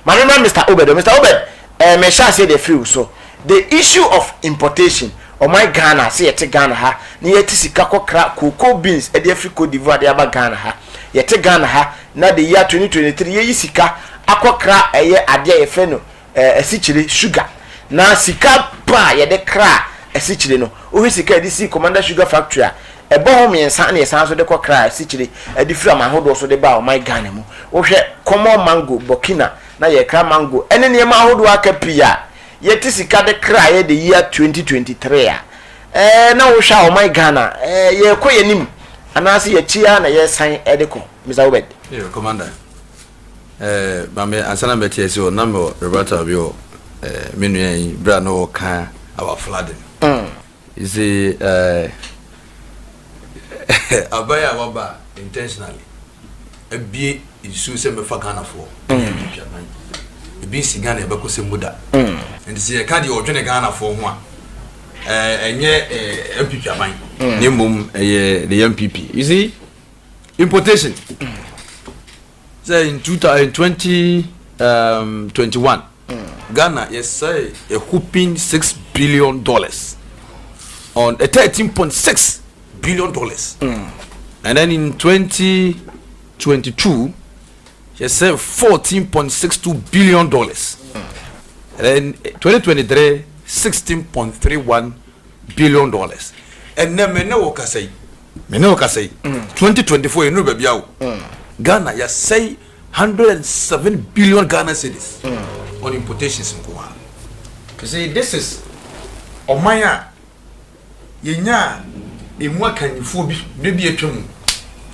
My remember Mr. Obed, me shall say the few so the issue of importation or my Ghana say yet Ghana ha ni yet sika kokra cocoa beans e dey Africa d'Ivoire dey aba Ghana ha yet Ghana ha na the year 2023 ye sika akokra eye ade ye fe no esichire sugar na sika pa ye de kra esichire no o he sika di Commander Sugar Factory a ebo ho miensa na yesan so de kokra esichire edi fira ma hodo so de ba o my Ghana mu wo hwe common mango Burkina na ye kra mango ene ne ma hodo aka pia yeti sika de kra ye the year 2023 a na wo hwa o my Ghana ye koye nim anase ye chia na ye san edeko Mr. Obed Commander mame ansana beti ese na me Roberta bio menu yin bra no kan our flooding you see abaya waba intentionally ebie isu se me fa Ghana for ebi si Ghana be ko se muda and see ka di odwene Ghana for ho a enye MPP aban nemum the MPP you see importation say in 2021 Ghana yes say a whooping $6 billion on a $13.6 billion and then in 2022 yes say $14.62 billion and then 2023 $16.31 billion and then me no ka say 2024 you know baby Ghana ya say 107 billion Ghana cedis on importations in Kuma. You see, this is Omaya Yenya Imwa can you for maybe a tum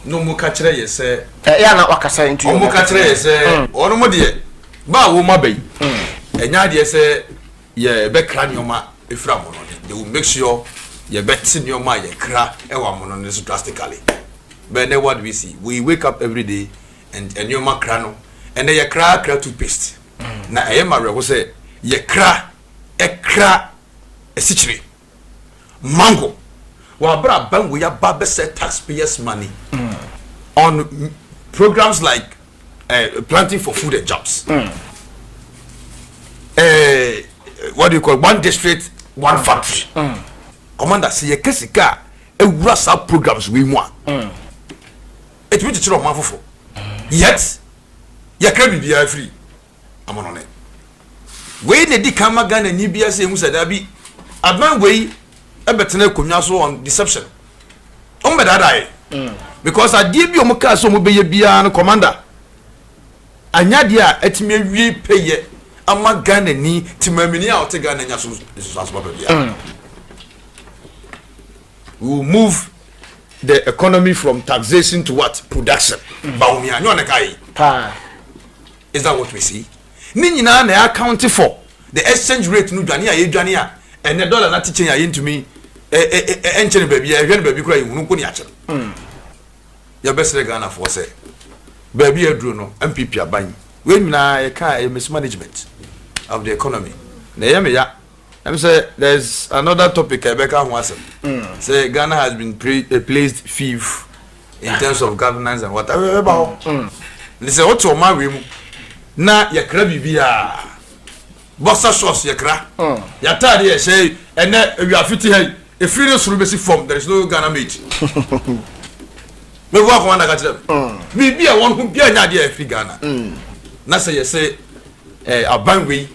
no more catcher, yes, sir. Yana Wakasa into more catcher, yes, sir, or no more dear. Ba woma bay. And ya say, ye back cranioma if Ramon. They will make sure ye bet in your mind, ye cra, and on this drastically. But then what we see, we wake up every day and your macrano and then you cry toothpaste. Na I am a say ye cra a citrus mango. Wa bra ban we ya barber set taxpayers' money on programs like planting for food and jobs. What do you call one district, one factory? Commander, see ye kesika a rasa programs we want. It will teach you for yet you can't be free. I'm on it. When the Dikamagan and Nibia say Musadabi, a man way a better kunyaso on deception. Oh, but I because I give you Mukaso Mubeya commander. Anyadia et me repay a magan and knee to Merminia or Tegan and Yasu. We will move the economy from taxation to what? Production. Is that what we see? Nina na accounting for the exchange rate no dwania and the dollar not teaching into me enchene baby baby cry you no ache your best Ghana for say baby edru no MPP aban when na e ka mismanagement of the economy na yeme ya let me say there's another topic Rebecca Huasem say Ghana has been placed fifth in terms of governance and whatever about they say what to my we na yakra bibia bossa sauce yakra yatade ye say ene we afiti hay e free no suru besi form there is no Ghana made me wa ko anda ka tire bibia won hu bia nya de free Ghana na say say aban we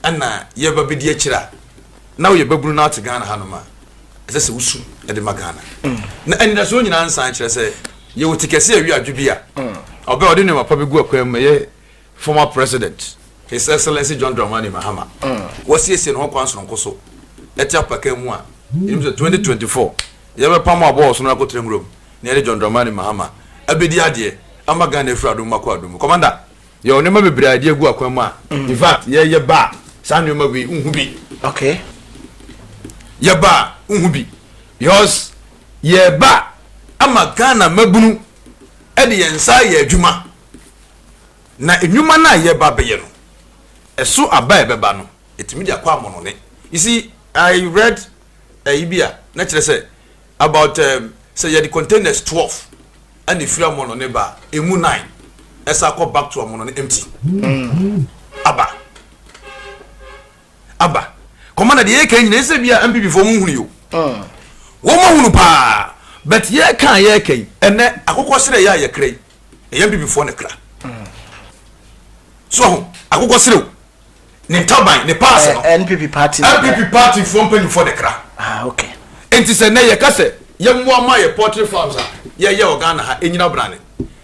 ana ye ba bidi akira na ye baburu na ate Ghana hanoma ese se usu e de magana na enda so nyina ansan kire say ye wotikese awi adwubia obe odi ne mapa begu akwam ye former president His Excellency John Dramani Mahama was yes in Hong Kong so etia pakam a in 2024 ye be pam abo so na ko trem room near John Dramani Mahama abedi ade amaga na efrado makwa adum commander ye onema bebre ade egu akwam a in fact ye ba sanwema we unhubi okay ye ba unhubi because ye ba amaga na mabunu ede yensa ye adwuma na enwuma na ye ba be ye no eso aba beba no etimi dia kwa mono ne you see I read ibia na kire say about say the containers 12 and the free mono ne ba emu 9 esa go back to mono ne empty Ghana the can you say be MPP for Munio. Woman pa, but ye can ye can, and then I could say ya cray, a MPP for the crack. So I could say, ne turbine, ne pass NPP party from penny for the crack. Ah, okay. And to say, nay, casse, young one my portrait farms, ye Ghana, in your brand.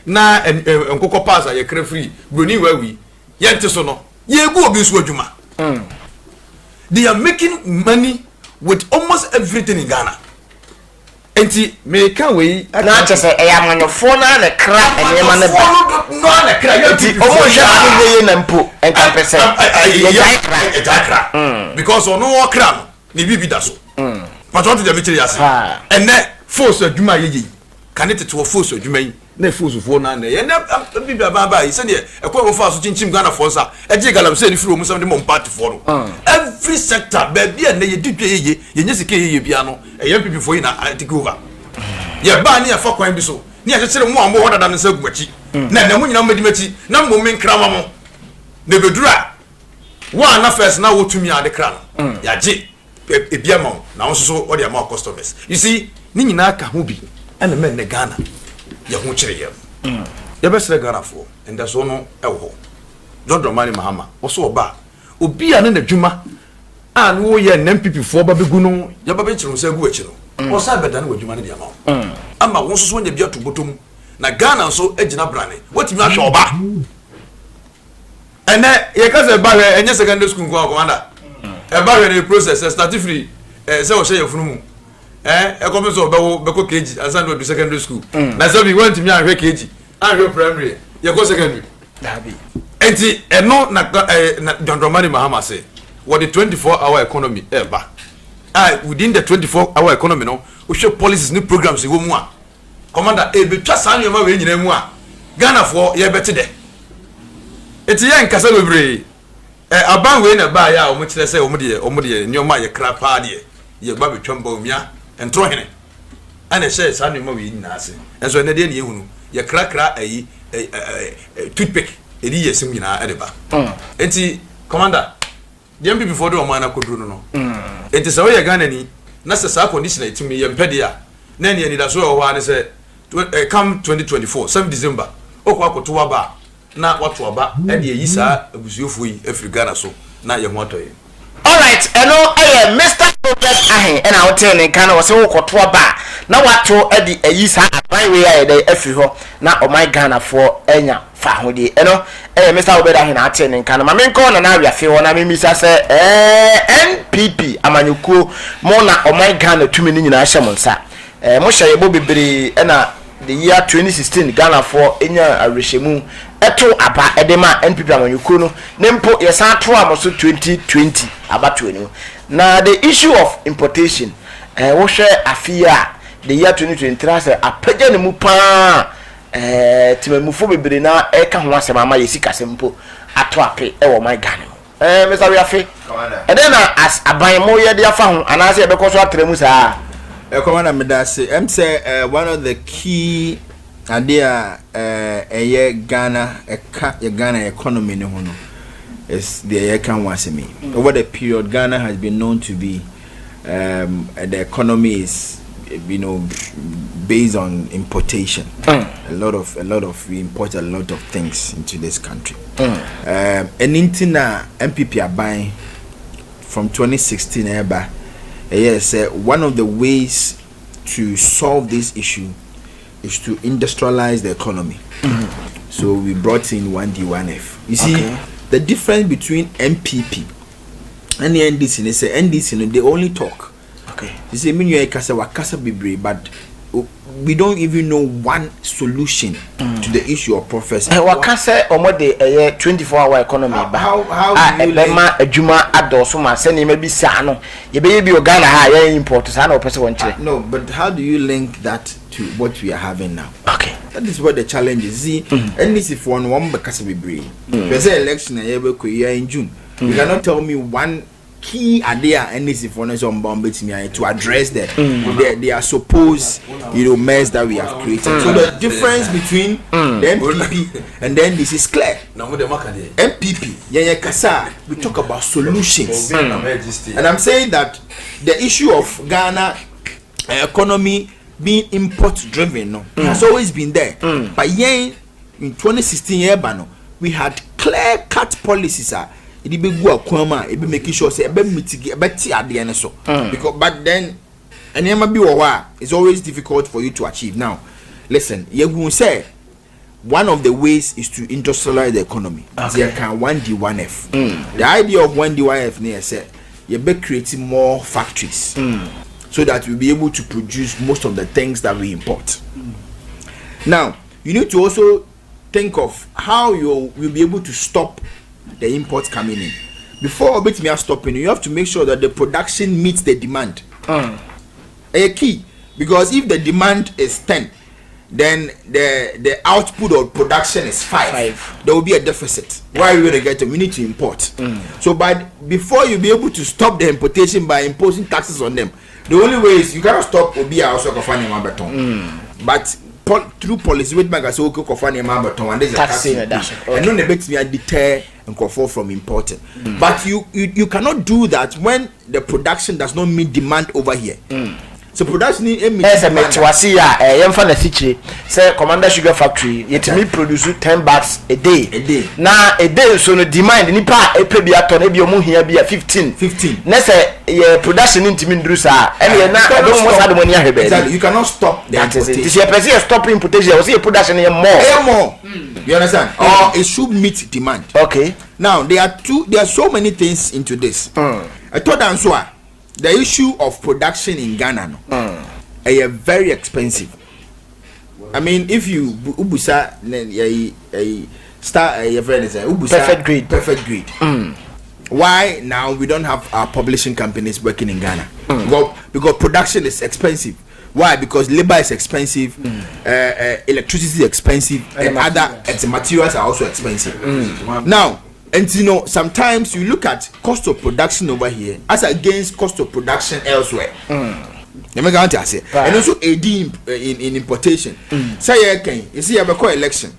Na and Coco Pasa, ye cray free, Bruni where we, yet to sono, ye go abuse Wajuma. They are making money with almost everything in Ghana. And me can we not just say I am on your phone and a crap and you man no because on no cram ni bibi da so but what the material and then force adwuma ye can it to force adwuma yi na force fo na na bibi aba yi say e kwa wo fa so chinchim Ghana for sa e je galam say ni firi omu some dem party for no every sector ba bia na ye didwe ye nyesike ye bia no e yam pipi for yi na take over ye ba ni afa kwan bi so ni a kire mu ambo hoda da nsa gumachi na mu nyina madi machi na mo men krama mo na bedura wa na first na wotumi ade kra no ya je e bia mo na won so o de ma customers you see ni nyina ka ho bi ana men na Ghana ye ho kire ye ye be sere Ghana for and that's no e wo John Dramani Mahama wo oba obi a na dwuma a no ye NPP for ba begu no ye ba be kire so agu achi no wo sa beda na wadwuma ne dia ma ama won so nya bia to botom na Ghana so agina brane wotimi ahwe oba ene ye ka se ba hwe enye secondary school ko commander e ba hwe the process start free se wo shey yefunu mu e ko me so be ko KG asan do secondary school na so bi want me ahwe KG ahwe primary ye ko secondary dabi enti eno na John Dramani Mahama say what the 24-hour economy eba within the 24-hour economy no we show policies new programs e wo mu a commander e betwa san yoma we nyina mu a Ghana for ye beti de eti ye nkasa bebre aban we na ba ya o mu kire se o mu de nyoma ye kra pa de ye ba betwa mba omia entro hene ana she san yoma we nyina ase enso ene de ne ehunu ye kra ayi toothpick edi ye sim nyina edeba eti commander the MPP before do man akoduru no enti se we ye Ghana ni na se sa condition etimi ye mpede a na ne da so o wa ne se come 2024 7 December okwa akoto wa ba na wato aba e de yi sa abusuofo yi Africa Ghana so na ye ho atoye. All right, eno Mr. Project ahen na hotel ne kan wo se wo koto aba na wato e de yi sa aban we ya de afiri ho na o my Ghana for enya fa ho de eno Mr. Obeda ahen na hotel ne kan ma men ko na na afiafe ho na me misa se NPP amanyuko mo na o my Ghana tumi ni nyina hye mo nsa mo hye yebo bebre na the year 2016 Ghana for enya arehemu eto aba edema NPP amanyuko no nempo yesan to amoso 2020 abato enu na the issue of importation wo hwe afia the year 2023 say apaja ne mu pa timamufo bebre na eka ho asema ma yesika sempo ato ape wo my Ghana Mr. Wiafe then as aban mo ye dia fa ho anase e be ko so atremu saa Commander Medase say one of the key idea Ghana Ghana economy ne ho no is the year can wasemi over the period Ghana has been known to be the economy is based on importation. A lot of we import a lot of things into this country. And into na MPP are buying from 2016 ever. Yes, one of the ways to solve this issue is to industrialize the economy. So we brought in 1D1F. You see, the difference between MPP and the NDC, they say NDC, they only talk. Okay. You see, mean you kasa bibre, but we don't even know one solution to the issue of professor. Wakasa omode 24-hour economy ba. How do you lema adwuma adoso ma se ne maybe sa no. Ye be bi Ghana ha ye import sa na opese won kire. No, but how do you link that to what we are having now? Okay. That is what the challenge is. See, NDC for one be kasa bibre. There's an election in June. You cannot tell me one key idea and this is on to address their supposed mess that we have created. So the difference between the MPP and then this is clear. MPP, Kasa, we talk about solutions, and I'm saying that the issue of Ghana economy being import driven has always been there. But in 2016 we had clear cut policies. It be go akoma, it be making sure say be mitigate, be at the end so. Because but then it's always difficult for you to achieve. Now, listen, you will say one of the ways is to industrialize the economy. There can 1D1F. The idea of 1D1F near say you be creating more factories so that we'll be able to produce most of the things that we import. Now, you need to also think of how you will be able to stop the imports coming in. Before me stopping, you have to make sure that the production meets the demand. A key, because if the demand is 10, then the output of production is 5. There will be a deficit. Why are we going to get them? We need to import. So, before you be able to stop the importation by imposing taxes on them, the only way is you cannot stop Obi also but through policy, which bank has okay and there's a tax and no makes me deter and control from importing. But you cannot do that when the production does not meet demand over here. So production need say Commander Sugar Factory yet me produce 10 bags a day. Now a day so no demand nipa epe bi ato na bi omu hia bi 15 na say your production into me ndrusa and na I don't want money ahebe. Exactly, you cannot stop the importation. This your person stop importation, you see your production more. You understand? Or it should meet demand. Okay. Now there are so many things into this. I thought answer the issue of production in Ghana is very expensive. I mean, if you ubusa perfect grade. Why now we don't have our publishing companies working in Ghana? Because production is expensive. Why? Because labor is expensive, electricity is expensive, and other materials are also expensive. Now, and sometimes you look at cost of production over here as against cost of production elsewhere. And also AD in importation. Say you see a election,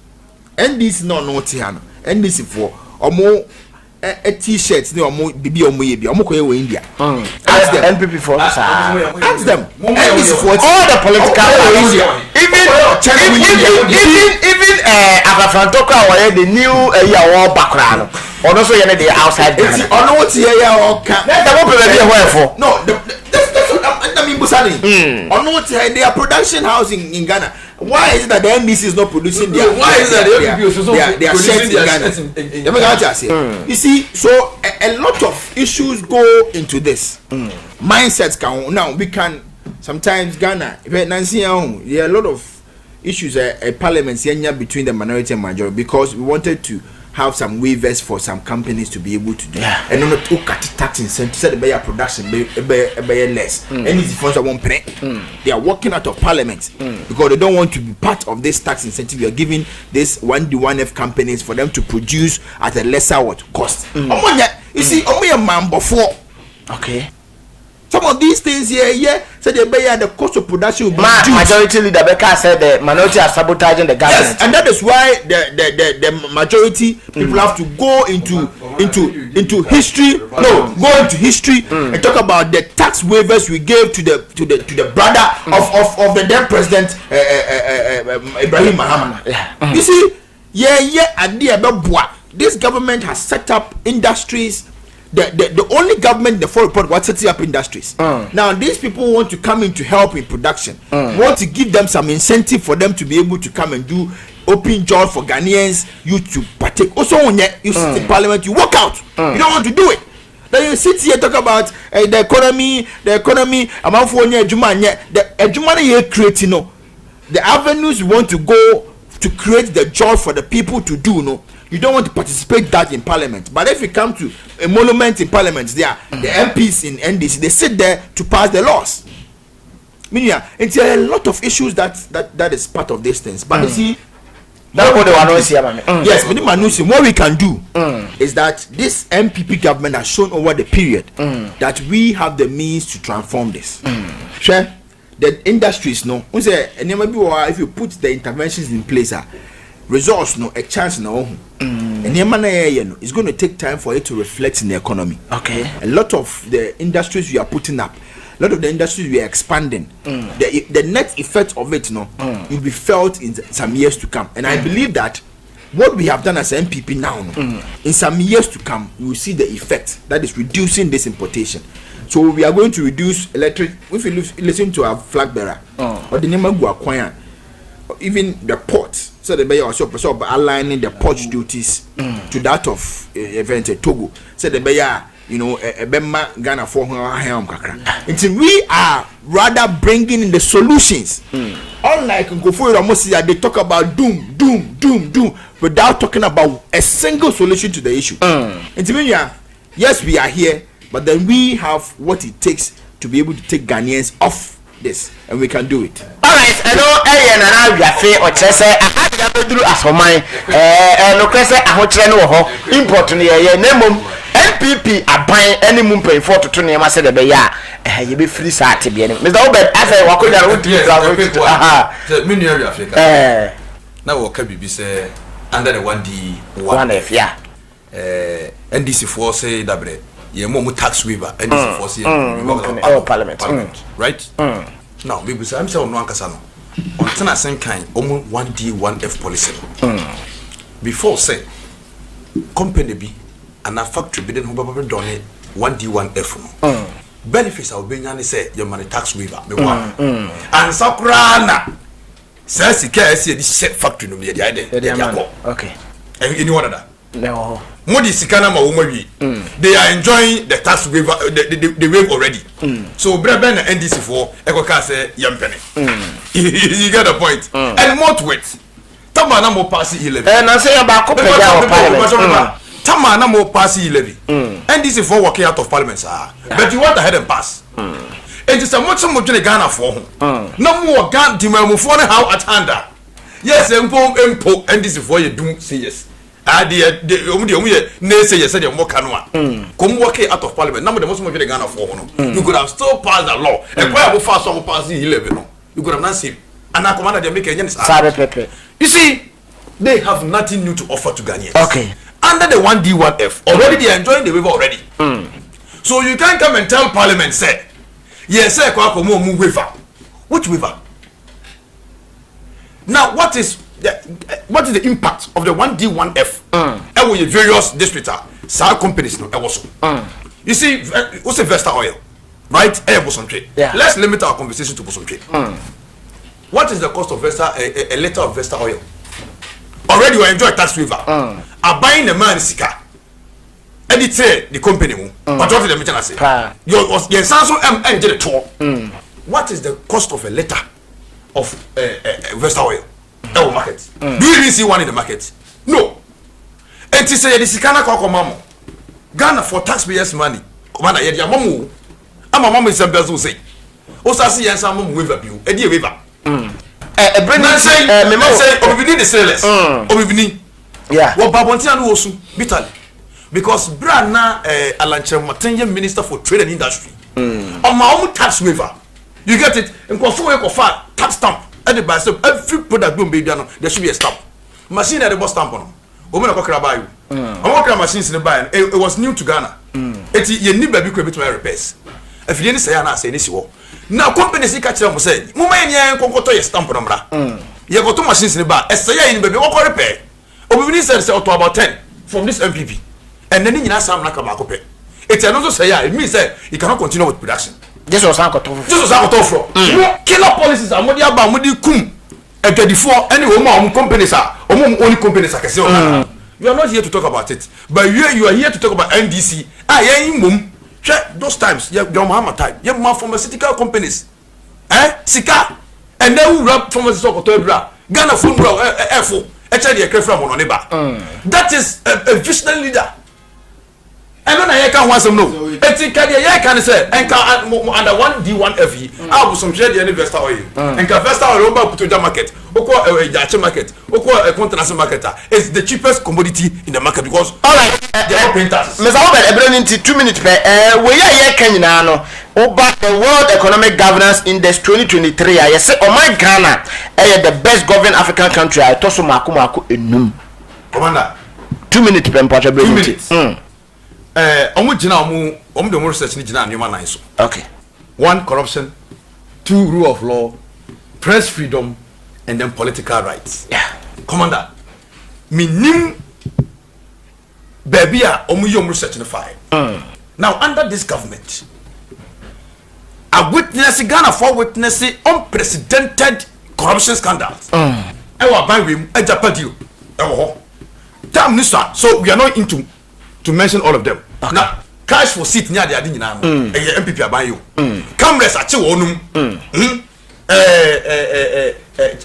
and this and this for or more t-shirts no more bibi or more India. Ask them NPP for ask them. And this for all the political even Agafantoka or the new war background. Or also the outside. No, their production house in Ghana. Why is it that the NBC is not producing their? Why is that the NPP is producing their shirts in Ghana? You see, so a lot of issues go into this. Mindsets can now we can sometimes Ghana. There are a lot of issues at parliaments between the minority and majority because we wanted to have some waivers for some companies to be able to do. And not to cut tax incentives, the better production be less. And these funds are one penny. They are working out of parliament because they don't want to be part of this tax incentive. You are giving this 1D1F companies for them to produce at a lesser cost. You see, only a man before. Okay. Some of these things here, so they bear the cost of production will be majority leader Becca said the minority are sabotaging the government. Yes, and that is why the majority people have to go into history. No, go into history and talk about the tax waivers we gave to the brother of the then president Ibrahim Mahama. You see, this government has set up industries. The only government in the full report was setting up industries. Now these people want to come in to help in production. Want to give them some incentive for them to be able to come and do open jobs for Ghanaians, you to partake. Also when you sit in parliament, you walk out. You don't want to do it. Then you sit here talk about the economy. Amount for the creating the avenues you want to go to create the job for the people to do. You don't want to participate that in parliament. But if you come to a monument in parliament, there the MPs in NDC, they sit there to pass the laws. Meaning, it's a lot of issues that is part of these things. But you see, Yes, what we can do is that this MPP government has shown over the period that we have the means to transform this. Sure, the industries no. We say, if you put the interventions in place, resource no, a chance no. And it's going to take time for it to reflect in the economy. Okay, a lot of the industries we are putting up. A lot of the industries we are expanding, the net effect of it will be felt in some years to come. And I believe that what we have done as MPP now, in some years to come, we will see the effect that is reducing this importation. So we are going to reduce electric. If you listen to our flag bearer, or the name of Guaquan, even the port, so the bear also aligning the port duties to that of event Togo. So the bear. A Bema Ghana for until we are rather bringing in the solutions. Unlike Nkofo Ramosi, they talk about doom, without talking about a single solution to the issue. Until yes, we are here, but then we have what it takes to be able to take Ghanaians off this, and we can do it. All right, I know we are fair or chess. I had to do as for mine. No question, I want to know import name. MPP are buying any moon pay for to turn your master the bay. You be free sat to be any. Mr. Obed, as I walk around the mini area Africa. Now, what can be say under the 1D1F? Yeah. NDC for say double. Ye more tax waiver. NDC for say Parliament. Right? Now, maybe I'm saying no Casano. On the same kind, almost 1D1F policy. Before say, company B. And a factory bidding who probably done it 1D1F. Benefits are being say your money tax waiver. And Sakurana says he can't see this set factory no be the idea. Okay. And you know what that? No. Modi Sikana Mawumawi. They are enjoying the tax waiver the wave already. So Breben and NDC for Ekoka say Yampene. You get the point. And more to it. Tamana mo pass 11. And I say about Parliament. Tamana mo pass 11. And this is for working out of parliament, sir. But you want to head and pass. It is a much more Ghana for no more Ghana Timamu for how at hand. Yes, Empo, and this is for you do say yes. The only say yes, and more canoa. Come working out of parliament. Number the most of Ghana for you could have still passed the law. And why will fast some passing 11? You could have not seen. And I commanded them make a you see, they have nothing new to offer to Ghanaians. Okay. Under the 1D1F, already they are enjoying the waiver already. So you can't come and tell Parliament, say, yes, sir, move waiver. Which waiver? Now, what is the impact of the 1D1F? And with various districts, companies, you see, what's a Vesta oil, right? Yeah. Let's limit our conversation to Bosom trade. What is the cost of Vesta, a liter of Vesta oil? Already you enjoy tax waiver. Are buying the man Sika. Edit the company. But what did the say? Your Samsung engine tour. What is the cost of a liter of Vesta oil? Market. Do you even see one in the market? No. And to say the Sikana Kokomamo Ghana for taxpayers' money. Commander, yet your mamu. I'm a mom is a bezel say. Osasi and some waiver bill. A dear waiver. Brennan say, Obini the sellers. Obini. Yeah. Well, Babontian was bitterly. Because Brana Alanche Matenyan Minister for Trade and Industry. On my own tax waiver. You get it? And for tax stamp. Every product being be done, there should be a stamp. Machine at the bus stamp on. Women are about you. I'm working on machines in the buy. It was new to Ghana. You need baby credit to repairs. If you didn't say, I say this. Now, companies catch them say, Mumania and Concoto your stamp on them. You got two machines in the bar. Say, in baby, what repair? Obini said, to about 10 from this MPP. And then you have some like a market. It's another say, it means that you cannot continue with production. This was Uncle from killer policies are Modia Bamudi Kum and 34 any woman companies are only companies I can say. You are not here to talk about it, but you are here to talk about NDC. Those times, your Muhammad type, your pharmaceutical companies, Sika, and then who rap pharmaceutical Ghana phone F4, actually from on neighbor. That is a visionary leader. And then I can't want some no. eti ka de ye kan say enka under 1D1FE I was some share the investor oil enka investor oil ba puto market oko ejache market oko contract market is the cheapest commodity in the market because all right they are paying taxes. Mr. Robert ebrenin 2 minutes per we ye kan nyina no over the World Economic Governance Index 2023 I say oh my Ghana the best governed African country I toso mako enum Commander 2 minutes per mpacha bre 2 minutes omo gina omo de research ni gina anema nine so okay 1 corruption 2 rule of law press freedom and then political rights. Yeah. Commander, minim baby omo yom research in fire. Now under this government, I witness Ghana for witnessing unprecedented corruption scandals. I was buying with a Japadio. Damn minister. So we are not into to mention all of them. Okay. Now cash for seat near the Adina. MPP are buying you. Cameras at you onum.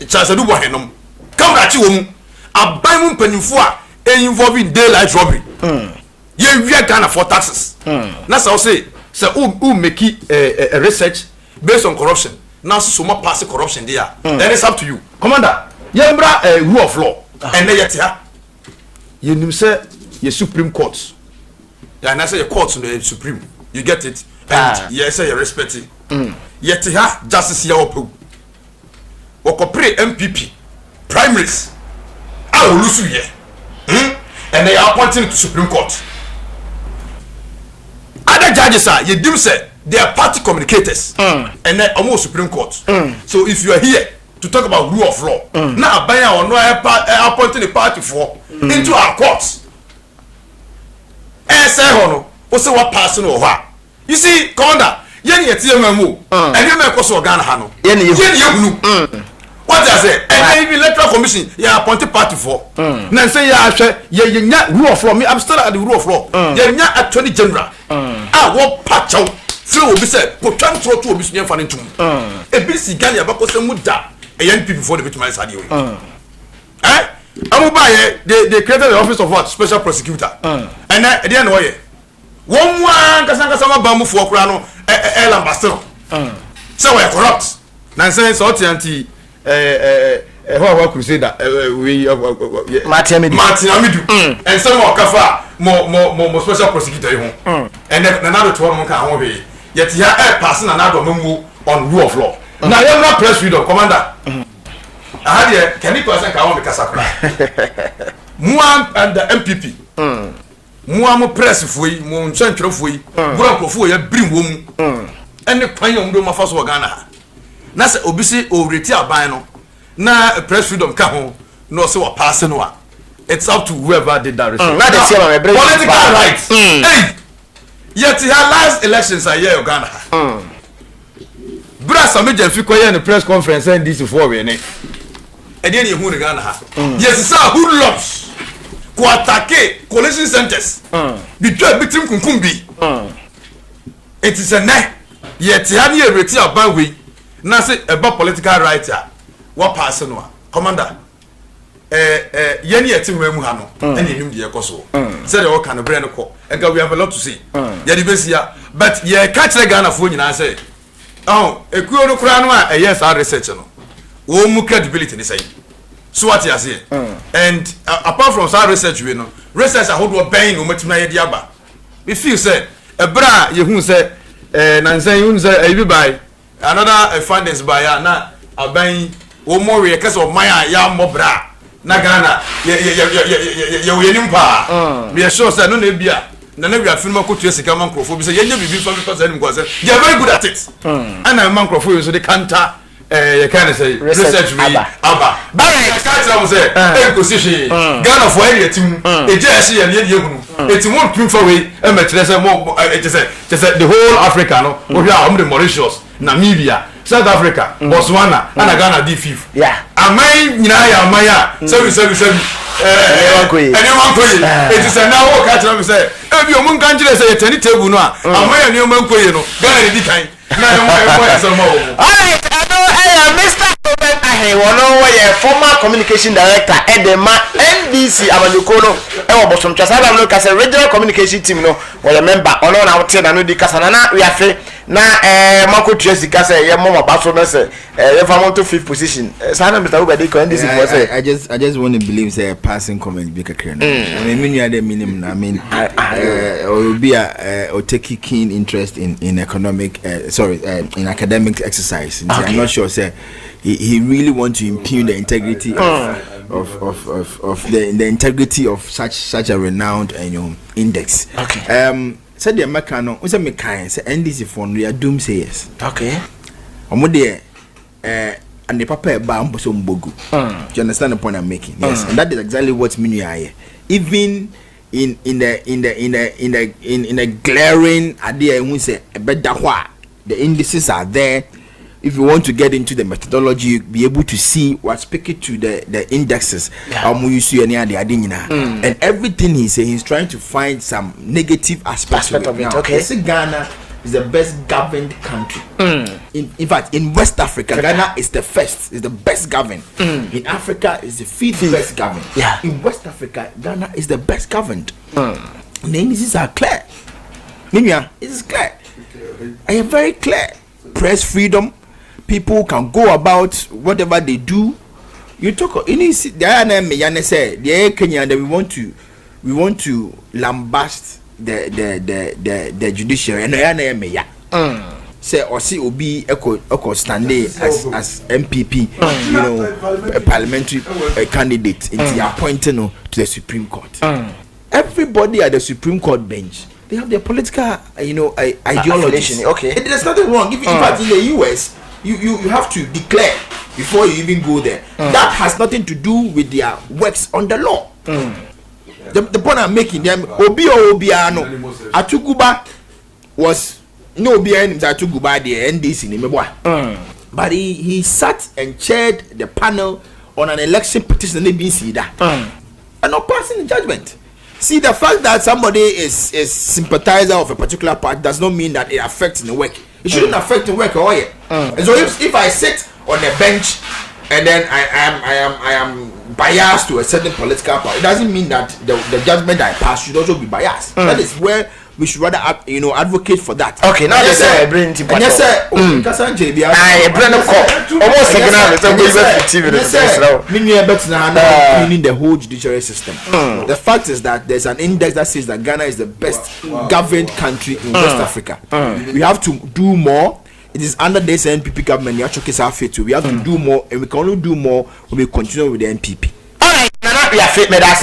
Chasadu Wahenum. Come at you. A buy penifua involving daylight robbery. Yeah, we are Ghana for taxes. That's how I say. So who make a research based on corruption? Now so much pass corruption there. Then it's up to you, Commander. Yembra rule of law, and then yet you say your Supreme Court. And I say your courts the Supreme. You get it? And yes, say you respect it. Yet justice here open. Okopre MPP primaries. I will lose you here. And they are appointing to Supreme Court. Other judges are you do say they are party communicators and then almost Supreme Court. So if you are here to talk about rule of law, now by or no appointing the party for into our courts. And say hono, also what person or what? You see, Commander, yen yet you and you make us organ hano. Yen what I say? And even electoral commission, you appointed party for. Now say you rule of law. Me, I'm still at the rule of law. You are attorney general. What patch out? Flow will be said. Put one throw to a business funding to a busy Ghana about some muda. A young people before the victim is anyway. Eh? They created the office of what? Special prosecutor. And at the end of it, one Kasanga Bamboo for Krano, El Ambassador. So we're corrupt. Nancy Soti anti. How crusader we Martin Amidu and some more kafa more special prosecutor and then another 12 months can be yet here a person another memo on rule of law. Now you not press freedom, Commander. I had can you person can want Kasakra Muam and the MPP Muam press fui mon central fui Gura for ya bring wom and the plan of my first Ghana. Na se obisi o reti aban no na press freedom ka ho no se wa pass no a it's up to whoever did that research. Na dey see am political rights. Hey, yet he had last elections a year Ghana. Brasa me je fi koye na press conference and this for we ne. E dey na hu ni Ghana ha. Yes sir, who loves ko attack collection centers. Between kunkum bi. It is a ne yet he had ye reti aban we. Na say about political rights what person no Commander yeni etim mu ha no ene nim de yekoso say the work can brain ko enka we have a lot to say ye the base ya but ye catch the Ghana for nyina say ekuo no kura no a yes our research no wo mu credibility ni say so what you say and apart from our research we no research a hold ben no matima ye de aba we feel say ebra ye hu say nansan hu say e bi bai another findings by na aban wo more we case of my ya mobra na Ghana ye we nimpa we sure say no na bia na we afirma ko tu sika man crofo bi say ye bibi fa person nim ko say they are very good at it and man crofo so they counter you can say research we aba but I can't tell say e ko si hwe Ghana for area tim e je hye ye ne hunu it won't prove for we e ma kire say more it say the whole Africa no we are the Mauritius Namibia, South Africa, Botswana, and Ghana D5. Yeah. Amay nyaya amaya. Sorry. Anyone koyi. It is now what catch them say. If you mun kan jire say teni table no a. Amaya ni man koyi no. Ghana di kan. Na mo e mo e so mo. All right, I know Mr. he wono we former communication director edema NDC Amanyoko no e wo bosom twasa da no kase regional communication team no we member ono na wote na no di kasa na we afe na mako tuasi kase ye mama baso no se ye famonto 5th position sana Mr. Obedi ko NDC for say I just want to believe say passing comment be kakre no I mean you are the minimum I mean or be or take keen interest in economic in academic exercise. Okay. I'm not sure say he really want to impugn the integrity of the integrity of such a renowned index. Okay. Said the American was a mechanic say NDC for no doomsayers. Okay. Omo de and the papa bam so mbogu. Do you understand the point I'm making? Yes. And that is exactly what mean you are here. Even in a glaring idea we say the indices are there. If you want to get into the methodology, you'll be able to see what's speaking to the indexes. And everything he says, he's trying to find some negative aspect of it. Okay. Ghana is the best governed country. In fact, in West Africa, Ghana is the first, is the best governed. In Africa, is the fifth best governed. Yeah. In West Africa, Ghana is the best governed. The indices are clear. It is clear. I am very clear. Press freedom. People can go about whatever they do. You talk. You need the say the Kenya that we want to lambast the judiciary and say or see obi eko stand as MPP, a parliamentary candidate into appointing to the Supreme Court. Everybody at the Supreme Court bench, they have their political ideology. Okay, there's nothing wrong. If in fact in the US, you have to declare before you even go there. That has nothing to do with their works on the law. The point I'm making, them Obi or Obiano Atuguba was no Obiano Atuguba the NDC in but he sat and chaired the panel on an election petition and and not passing the judgment. See, the fact that somebody is sympathizer of a particular party does not mean that it affects the work. It shouldn't affect the work or And so if I sit on a bench and then I am biased to a certain political party, it doesn't mean that the judgment I pass should also be biased. That is where we should rather advocate for that. Okay, now let's say bring it. Yes, sir. Almost the whole judiciary system. The fact is that there's an index that says that Ghana is the best governed country in West Africa. We have to do more. It is under this NPP government. We have to do more, and we can only do more when we continue with the NPP. All right, Nana, we are fit. Me that's it.